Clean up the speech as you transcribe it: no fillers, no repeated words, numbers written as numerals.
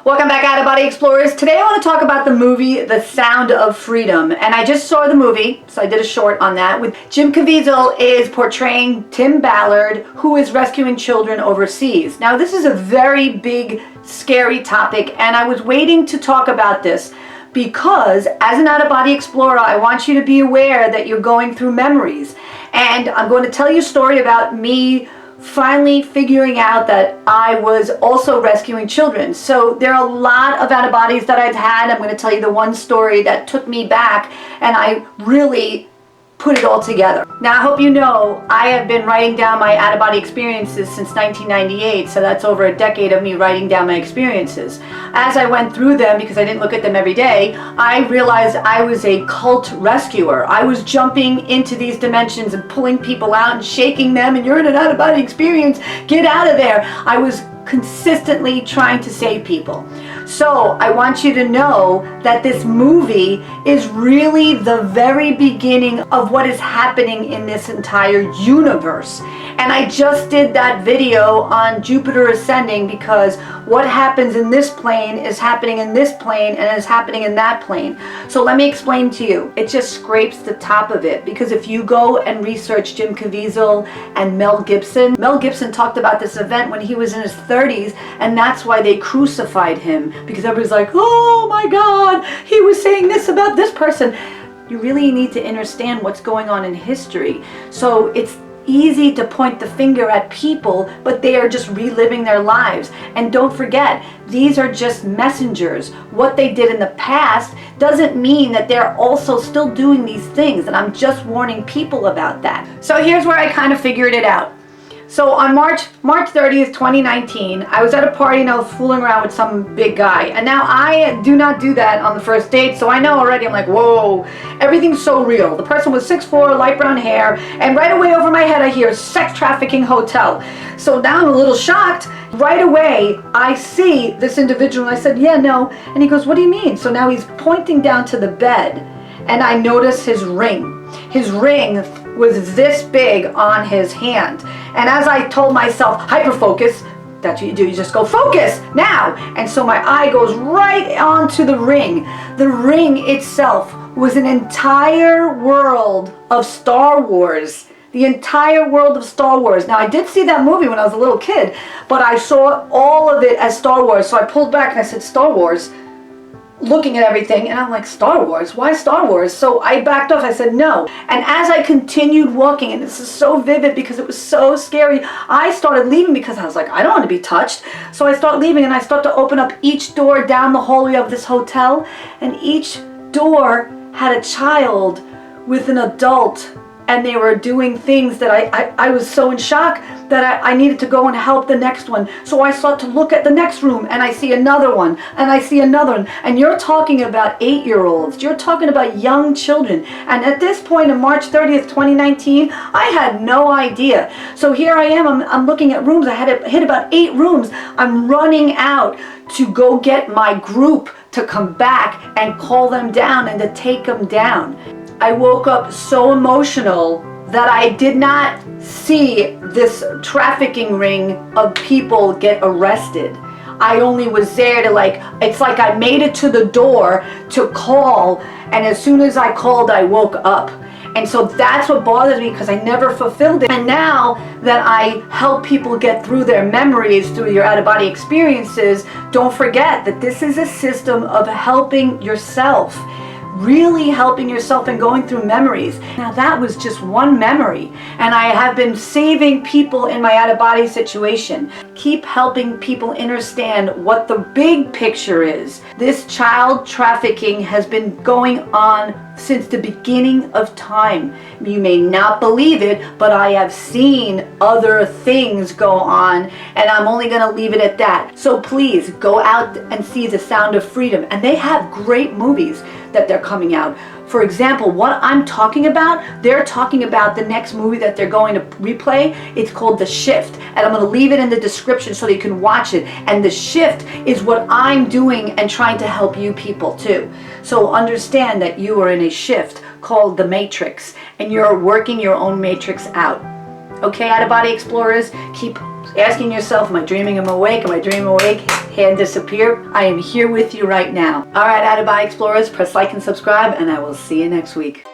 Welcome back, Out-of-Body Explorers. Today I want to talk about the movie The Sound of Freedom. And I just saw the movie, so I did a short on that. With Jim Caviezel is portraying Tim Ballard, who is rescuing children overseas. Now this is a very big, scary topic, and I was waiting to talk about this because as an out-of-body explorer, I want you to be aware that you're going through memories. And I'm going to tell you a story about me finally figuring out that I was also rescuing children. So there are a lot of out-of-bodies that I've had. I'm going to tell you the one story that took me back and I really put it all together. Now I hope you know I have been writing down my out-of-body experiences since 1998, so that's over a decade of me writing down my experiences. As I went through them, because I didn't look at them every day, I realized I was a cult rescuer. I was jumping into these dimensions and pulling people out and shaking them, and you're in an out-of-body experience, get out of there. I was consistently trying to save people. So I want you to know that this movie is really the very beginning of what is happening in this entire universe. And I just did that video on Jupiter ascending because what happens in this plane is happening in this plane and is happening in that plane. So let me explain to you. It just scrapes the top of it, because if you go and research Jim Caviezel and Mel Gibson talked about this event when he was in his 30s, and that's why they crucified him, because everybody's like, oh my God, he was saying this about this person. You really need to understand what's going on in history. So it's easy to point the finger at people, but they are just reliving their lives. And don't forget, these are just messengers. What they did in the past doesn't mean that they're also still doing these things, and I'm just warning people about that. So here's where I kind of figured it out. So on March 30th, 2019, I was at a party and I was fooling around with some big guy. And now I do not do that on the first date, so I know already, I'm like, whoa, everything's so real. The person was 6'4", light brown hair, and right away over my head I hear sex trafficking hotel. So now I'm a little shocked. Right away, I see this individual and I said, yeah, no. And he goes, what do you mean? So now he's pointing down to the bed and I notice his ring. His ring was this big on his hand. And as I told myself, hyper-focus, that's what you do, you just go, focus, now! And so my eye goes right onto the ring. The ring itself was an entire world of Star Wars. The entire world of Star Wars. Now I did see that movie when I was a little kid, but I saw all of it as Star Wars. So I pulled back and I said, Star Wars? Looking at everything, and I'm like, Star Wars? Why Star Wars? So I backed off. I said no. And as I continued walking, and this is so vivid because it was so scary, I started leaving because I was like, I don't want to be touched. So I start leaving and I start to open up each door down the hallway of this hotel, and each door had a child with an adult, and they were doing things that I was so in shock that I needed to go and help the next one. So I start to look at the next room and I see another one and I see another one. And you're talking about 8-year-olds. You're talking about young children. And at this point on March 30th, 2019, I had no idea. So here I am, I'm looking at rooms. I had hit about 8 rooms. I'm running out to go get my group to come back and call them down and to take them down. I woke up so emotional that I did not see this trafficking ring of people get arrested. I only was there to it's like I made it to the door to call, and as soon as I called, I woke up. And so that's what bothers me, because I never fulfilled it. And now that I help people get through their memories through your out-of-body experiences, don't forget that this is a system of helping yourself. Really helping yourself and going through memories. Now that was just one memory, and I have been saving people in my out-of-body situation. Keep helping people understand what the big picture is. This child trafficking has been going on since the beginning of time. You may not believe it, but I have seen other things go on, and I'm only going to leave it at that. So please go out and see The Sound of Freedom, and they have great movies that they're coming out. For example, what I'm talking about, they're talking about the next movie that they're going to replay. It's called The Shift, and I'm going to leave it in the description so that you can watch it. And The Shift is what I'm doing and trying to help you people too. So understand that you are in a shift called the Matrix, and you're working your own matrix out. Okay, out-of-body explorers, keep asking yourself, am I dreaming I'm awake? Am I dreaming awake? Hand disappear. I am here with you right now. All right, out-of-body explorers, press like and subscribe, and I will see you next week.